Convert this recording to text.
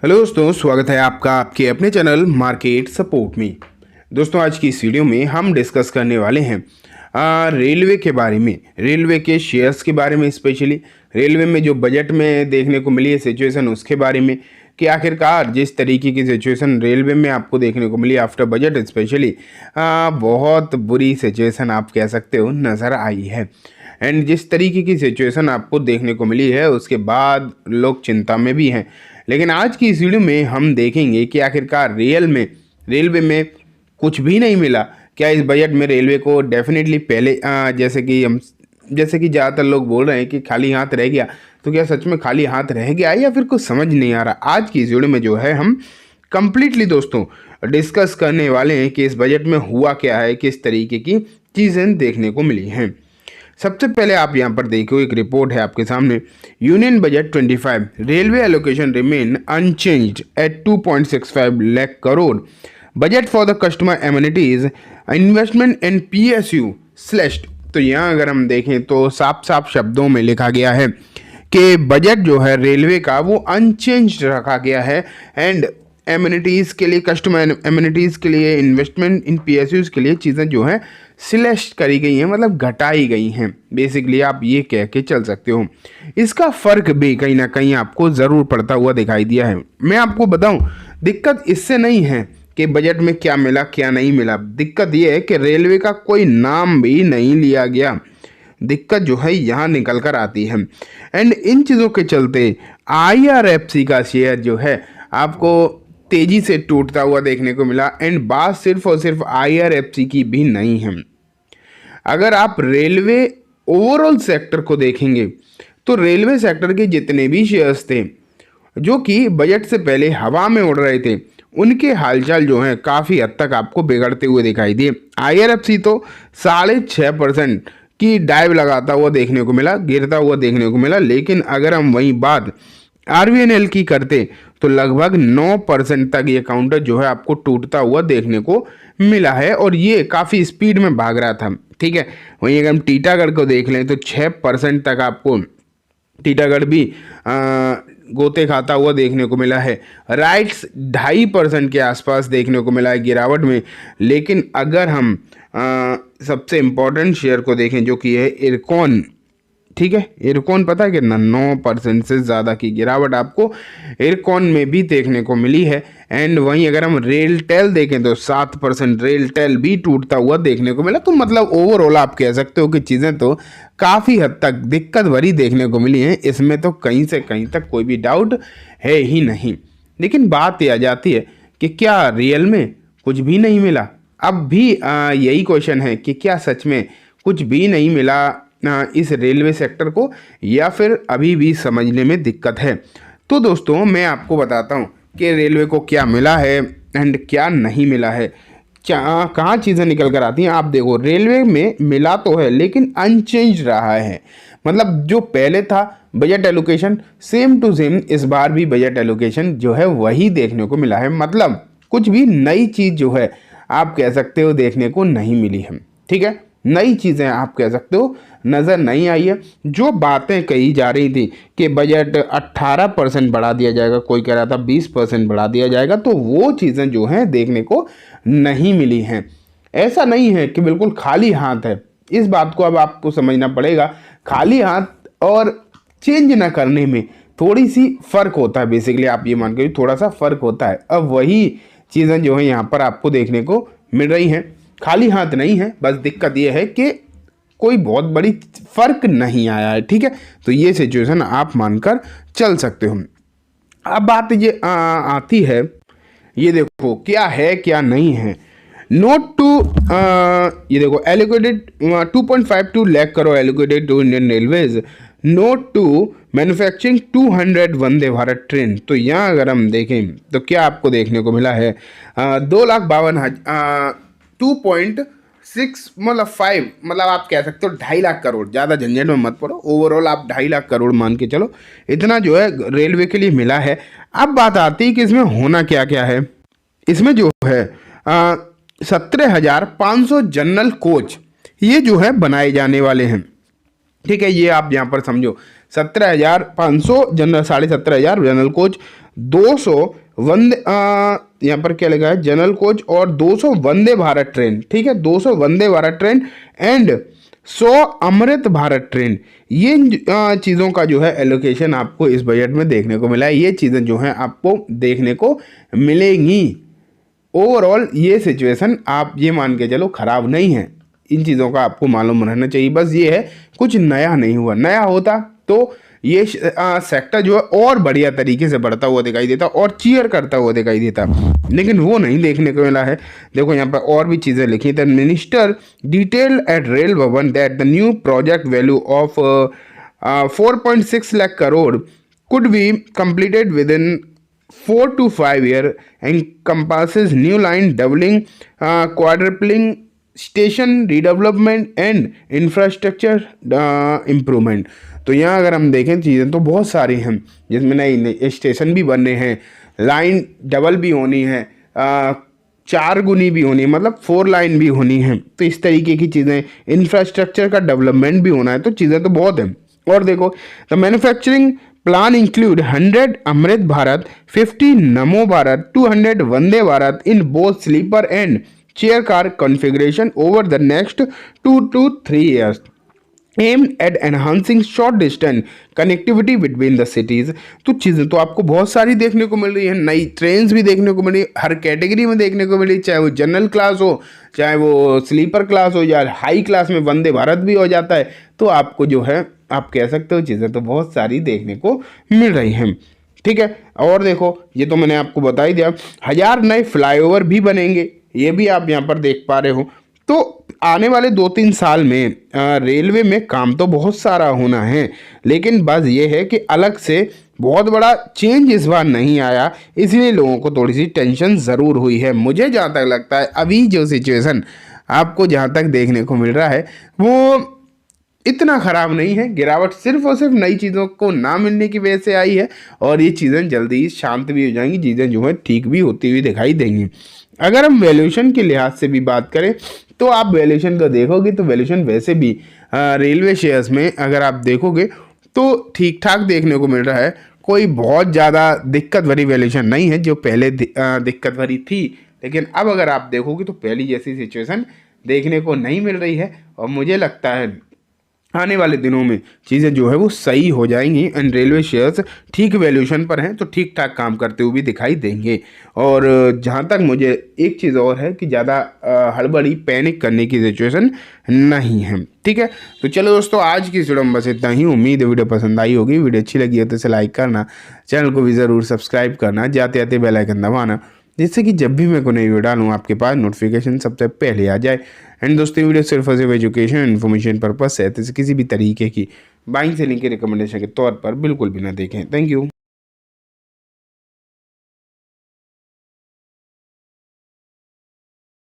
Hello दोस्तों, स्वागत है आपका आपके अपने चैनल मार्केट सपोर्ट में। दोस्तों, आज की इस वीडियो में हम डिस्कस करने वाले हैं रेलवे के बारे में, रेलवे के शेयर्स के बारे में, स्पेशली रेलवे में जो बजट में देखने को मिली है सिचुएशन उसके बारे में, कि आखिरकार जिस तरीके की सिचुएशन रेलवे में आपको देखने को मिली आफ्टर बजट स्पेशली बहुत बुरी सिचुएशन आप कह सकते हो नज़र आई है। एंड जिस तरीके की सिचुएशन आपको देखने को मिली है उसके बाद लोग चिंता में भी हैं। लेकिन आज की इस वीडियो में हम देखेंगे कि आखिरकार रेलवे में कुछ भी नहीं मिला क्या इस बजट में रेलवे को डेफिनेटली पहले जैसे कि ज़्यादातर लोग बोल रहे हैं कि खाली हाथ रह गया, तो क्या सच में खाली हाथ रह गया या फिर कुछ समझ नहीं आ रहा। आज की इस वीडियो में जो है हम कंप्लीटली दोस्तों डिस्कस करने वाले हैं कि इस बजट में हुआ क्या है, किस तरीके की चीज़ें देखने को मिली हैं। सबसे पहले आप यहां पर देखो, एक रिपोर्ट है आपके सामने। Union budget 25 railway allocation remain unchanged at 2.65 lakh crore. Budget for the customer amenities investment in PSU slashed. तो यहाँ अगर हम देखें तो साफ साफ शब्दों में लिखा गया है कि बजट जो है रेलवे का वो अनचेंज्ड रखा गया है एंड एमिनिटीज़ के लिए, कस्टमर एमिनिटीज़ के लिए, इन्वेस्टमेंट इन पीएसयूज़ के लिए चीज़ें जो हैं सिलेक्ट करी गई हैं, मतलब घटाई गई हैं। बेसिकली आप ये कह के चल सकते हो। इसका फ़र्क भी कहीं ना कहीं आपको ज़रूर पड़ता हुआ दिखाई दिया है। मैं आपको बताऊं, दिक्कत इससे नहीं है कि बजट में क्या मिला क्या नहीं मिला, दिक्कत ये है कि रेलवे का कोई नाम भी नहीं लिया गया। दिक्कत जो है यहाँ निकल कर आती है। एंड इन चीज़ों के चलते IRFC का शेयर जो है आपको तेजी से टूटता हुआ देखने को मिला। एंड बात सिर्फ और सिर्फ IRFC की भी नहीं है। अगर आप रेलवे ओवरऑल सेक्टर को देखेंगे तो रेलवे सेक्टर के जितने भी शेयर्स थे जो कि बजट से पहले हवा में उड़ रहे थे, उनके हालचाल जो हैं काफ़ी हद तक आपको बिगड़ते हुए दिखाई दिए। IRFC तो 6.5% की डाइव लगाता हुआ देखने को मिला, गिरता हुआ देखने को मिला। लेकिन अगर हम वही बात RVNL की करते तो लगभग 9% तक ये काउंटर जो है आपको टूटता हुआ देखने को मिला है और ये काफ़ी स्पीड में भाग रहा था। ठीक है, वहीं अगर हम टीटागढ़ को देख लें तो 6% तक आपको टीटागढ़ भी गोते खाता हुआ देखने को मिला है। राइट्स 2.5% के आसपास देखने को मिला है गिरावट में। लेकिन अगर हम सबसे इम्पोर्टेंट शेयर को देखें जो कि है इरकॉन, ठीक है, इरकॉन पता है कितना, 9% से ज़्यादा की गिरावट आपको इरकॉन में भी देखने को मिली है। एंड वहीं अगर हम रेलटेल देखें तो 7% रेलटेल भी टूटता हुआ देखने को मिला। तो मतलब ओवरऑल आप कह सकते हो कि चीज़ें तो काफ़ी हद तक दिक्कत भरी देखने को मिली हैं। इसमें तो कहीं से कहीं तक कोई भी डाउट है ही नहीं। लेकिन बात यह आ जाती है कि क्या रियल में कुछ भी नहीं मिला। अब भी यही क्वेश्चन है कि क्या सच में कुछ भी नहीं मिला इस रेलवे सेक्टर को, या फिर अभी भी समझने में दिक्कत है। तो दोस्तों मैं आपको बताता हूँ कि रेलवे को क्या मिला है एंड क्या नहीं मिला है, क्या कहाँ चीज़ें निकल कर आती हैं। आप देखो, रेलवे में मिला तो है लेकिन अनचेंज रहा है। मतलब जो पहले था budget allocation same to same इस बार भी बजट एलोकेशन जो है वही देखने को मिला है। मतलब कुछ भी नई चीज़ जो है आप कह सकते हो देखने को नहीं मिली है। ठीक है, नई चीज़ें आप कह सकते हो नज़र नहीं आई है। जो बातें कही जा रही थी कि बजट 18% बढ़ा दिया जाएगा, कोई कह रहा था 20% बढ़ा दिया जाएगा, तो वो चीज़ें जो हैं देखने को नहीं मिली हैं। ऐसा नहीं है कि बिल्कुल खाली हाथ है, इस बात को अब आपको समझना पड़ेगा। खाली हाथ और चेंज ना करने में थोड़ी सी फ़र्क होता है। बेसिकली आप ये मान के थोड़ा सा फ़र्क होता है। अब वही चीज़ें जो है यहाँ पर आपको देखने को मिल रही हैं। खाली हाथ नहीं है, बस दिक्कत ये है कि कोई बहुत बड़ी फ़र्क नहीं आया है। ठीक है, तो ये सिचुएशन आप मानकर चल सकते हो। अब बात ये आती है, ये देखो क्या है क्या नहीं है। नोट टू ये देखो allocated 2.52 lakh crore allocated to Indian railways. Note to manufacturing 200 Vande Bharat train. तो यहाँ अगर हम देखें तो क्या आपको देखने को मिला है 2,52,000 2.6 मतलब 5 मतलब आप कह सकते हो 2.5 लाख करोड़। ज़्यादा झंझट में मत पड़ो, ओवरऑल आप 2.5 लाख करोड़ मान के चलो, इतना जो है रेलवे के लिए मिला है। अब बात आती है कि इसमें होना क्या क्या है। इसमें जो है 17,500 जनरल कोच ये जो है बनाए जाने वाले हैं। ठीक है, ये आप यहाँ पर समझो 17,500 जनरल, 17,500 जनरल कोच, 200 वंदे यहाँ पर क्या लिखा है, जनरल कोच और 200 वंदे भारत ट्रेन, ठीक है, 200 Vande Bharat train and 100 Amrit Bharat train. ये चीज़ों का जो है एलोकेशन आपको इस बजट में देखने को मिला है। ये चीज़ें जो हैं आपको देखने को मिलेंगी। ओवरऑल ये सिचुएशन आप ये मान के चलो खराब नहीं है, इन चीज़ों का आपको मालूम रहना चाहिए। बस ये है कुछ नया नहीं हुआ, नया होता तो ये सेक्टर जो है और बढ़िया तरीके से बढ़ता हुआ दिखाई देता और चीयर करता हुआ दिखाई देता, लेकिन वो नहीं देखने को मिला है। देखो यहाँ पर और भी चीज़ें लिखी the minister detail at Rail Bhavan that the new project value of 4.6 lakh crore could be completed within 4 to 5 years and encompasses new line doubling, quadrupling, station redevelopment and infrastructure improvement. तो यहाँ अगर हम देखें चीज़ें तो बहुत सारी हैं, जिसमें नई स्टेशन भी बनने हैं, लाइन डबल भी होनी है, 4 गुनी भी होनी है, मतलब 4 लाइन भी होनी है। तो इस तरीके की चीज़ें, इंफ्रास्ट्रक्चर का डेवलपमेंट भी होना है, तो चीज़ें तो बहुत हैं। और देखो the manufacturing plan include 100 Amrit Bharat, 50 Namo Bharat, 200 Vande Bharat in both sleeper and chair car configuration over the next 2 to 3 years aimed at enhancing short distance connectivity between the cities। तो चीज़ें तो आपको बहुत सारी देखने को मिल रही है, नई ट्रेन्स भी देखने को मिल रही है, हर कैटेगरी में देखने को मिल रही है, चाहे वो जनरल क्लास हो, चाहे वो स्लीपर क्लास हो, या हाई क्लास में वंदे भारत भी हो जाता है। तो आपको जो है आप कह सकते हो चीज़ें तो बहुत सारी देखने को मिल रही हैं, ठीक है। और देखो ये तो मैंने आपको बता ही दिया, 1000 नए फ्लाईओवर भी बनेंगे, ये भी आप यहाँ पर देख पा रहे हो। तो आने वाले 2-3 साल में रेलवे में काम तो बहुत सारा होना है, लेकिन बस ये है कि अलग से बहुत बड़ा चेंज इस बार नहीं आया, इसलिए लोगों को थोड़ी सी टेंशन ज़रूर हुई है। मुझे जहाँ तक लगता है अभी जो सिचुएशन आपको जहाँ तक देखने को मिल रहा है वो इतना ख़राब नहीं है। गिरावट सिर्फ और सिर्फ नई चीज़ों को ना मिलने की वजह से आई है, और ये चीज़ें जल्दी ही शांत भी हो जाएंगी, चीज़ें जो है ठीक भी होती हुई दिखाई देंगी। अगर हम वैल्यूएशन के लिहाज से भी बात करें तो आप वैल्यूएशन को देखोगे तो वैल्यूएशन वैसे भी रेलवे शेयर्स में अगर आप देखोगे तो ठीक ठाक देखने को मिल रहा है, कोई बहुत ज़्यादा दिक्कत भरी वैल्यूएशन नहीं है जो पहले दिक्कत भरी थी। लेकिन अब अगर आप देखोगे तो पहली जैसी सिचुएशन देखने को नहीं मिल रही है, और मुझे लगता है आने वाले दिनों में चीज़ें जो है वो सही हो जाएंगी एंड रेलवे शेयर्स ठीक वैल्यूएशन पर हैं तो ठीक ठाक काम करते हुए भी दिखाई देंगे। और जहाँ तक मुझे एक चीज़ और है कि ज़्यादा हड़बड़ी पैनिक करने की सिचुएशन नहीं है, ठीक है। तो चलो दोस्तों, आज की वीडियो में बस इतना ही। उम्मीद है वीडियो पसंद आई होगी। वीडियो अच्छी लगी हो तो इसे लाइक करना, चैनल को भी ज़रूर सब्सक्राइब करना, जाते जाते बेल आइकन दबाना, जिससे कि जब भी मैं कोई नई वीडियो डालूँ आपके पास नोटिफिकेशन सबसे पहले आ जाए। एंड दोस्तों वीडियो सिर्फ और सिर्फ एजुकेशन इन्फॉर्मेशन पर्पस है, तो किसी भी तरीके की बाइंग सेलिंग के रिकमेंडेशन के तौर पर बिल्कुल भी ना देखें। Thank you.